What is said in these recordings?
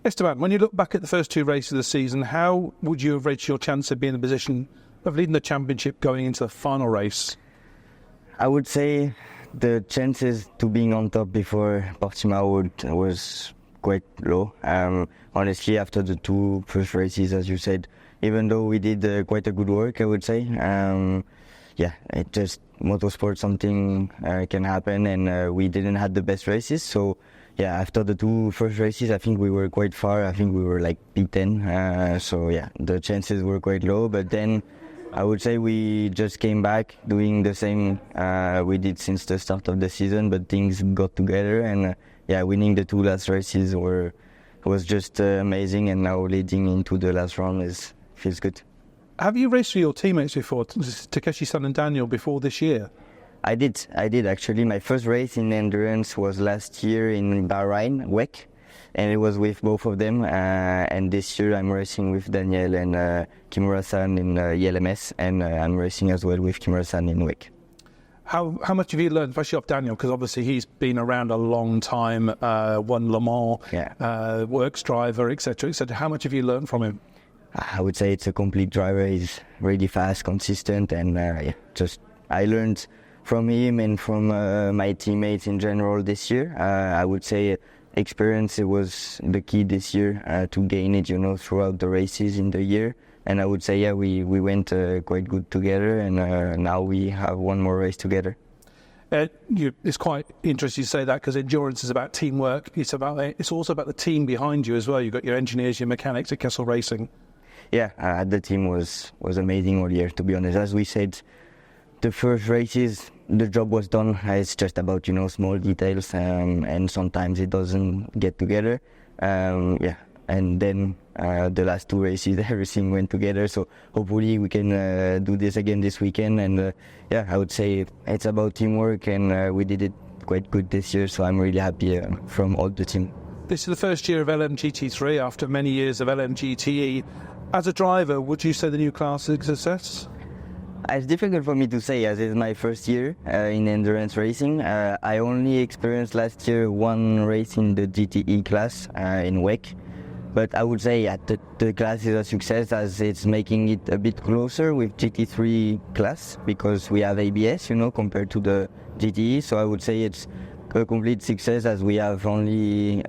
Esteban, when you look back at the first two races of the season, how would you have rated your chance of being in the position of leading the championship going into the final race? I would say the chances to being on top before Portimao was quite low. Honestly, after the two first races, as you said, even though we did quite a good work, I would say. It just motorsport, something can happen, and we didn't have the best races. So yeah, after the two first races, I think we were quite far. I think we were like P10. So yeah, the chances were quite low. But then I would say we just came back doing the same we did since the start of the season, but things got together, and winning the two last races was just amazing, and now leading into the last round feels good. Have you raced with your teammates before, Takeshi-san and Daniel, before this year? I did actually. My first race in endurance was last year in Bahrain, WEC, and it was with both of them. And this year I'm racing with Daniel and Kimura-san in ELMS, and I'm racing as well with Kimura-san in WEC. How much have you learned, especially off Daniel, because obviously he's been around a long time, won Le Mans, works driver, etc., etc. How much have you learned from him? I would say it's a complete driver. He's really fast, consistent, and I learned from him and from my teammates in general this year. I would say experience was the key this year to gain it, throughout the races in the year. And I would say, we went quite good together, and now we have one more race together. It's quite interesting to say that, because endurance is about teamwork. It's also about the team behind you as well. You've got your engineers, your mechanics at Kessel Racing. Yeah, the team was amazing all year, to be honest. As we said, the first races, the job was done. It's just about, small details, and sometimes it doesn't get together. And then the last two races, everything went together. So hopefully we can do this again this weekend. And I would say it's about teamwork, and we did it quite good this year. So I'm really happy from all the team. This is the first year of LMGT3 after many years of LMGTE. As a driver, would you say the new class is a success? It's difficult for me to say, as it's my first year in endurance racing. I only experienced last year one race in the GTE class in WEC. But I would say the class is a success, as it's making it a bit closer with GT3 class, because we have ABS, compared to the GTE. So I would say it's a complete success, as we have already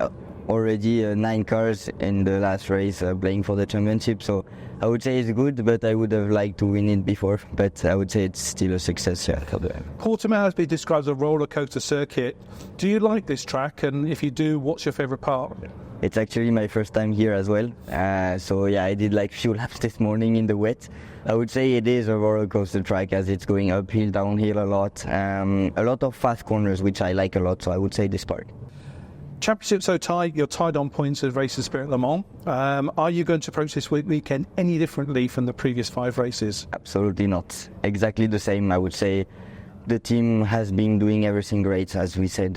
9 cars in the last race playing for the championship. So I would say it's good, but I would have liked to win it before. But I would say it's still a success. Portimao has been described as a roller coaster circuit. Do you like this track? And if you do, what's your favourite part? It's actually my first time here as well. I did like few laps this morning in the wet. I would say it is a roller coaster track, as it's going uphill, downhill a lot of fast corners, which I like a lot. So I would say this part. Championship so tight, you're tied on points with Racer Spirit Le Mans. Are you going to approach this weekend any differently from the previous 5 races? Absolutely not. Exactly the same. I would say the team has been doing everything great, as we said,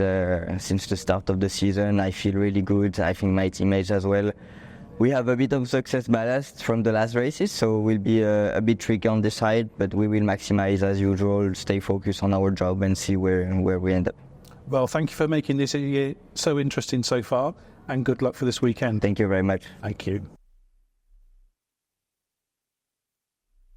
since the start of the season. I feel really good. I think my teammates as well. We have a bit of success ballast from the last races, so we'll be a bit tricky on this side, but we will maximize as usual, stay focused on our job, and see where we end up. Well, thank you for making this year so interesting so far, and good luck for this weekend. Thank you very much. Thank you.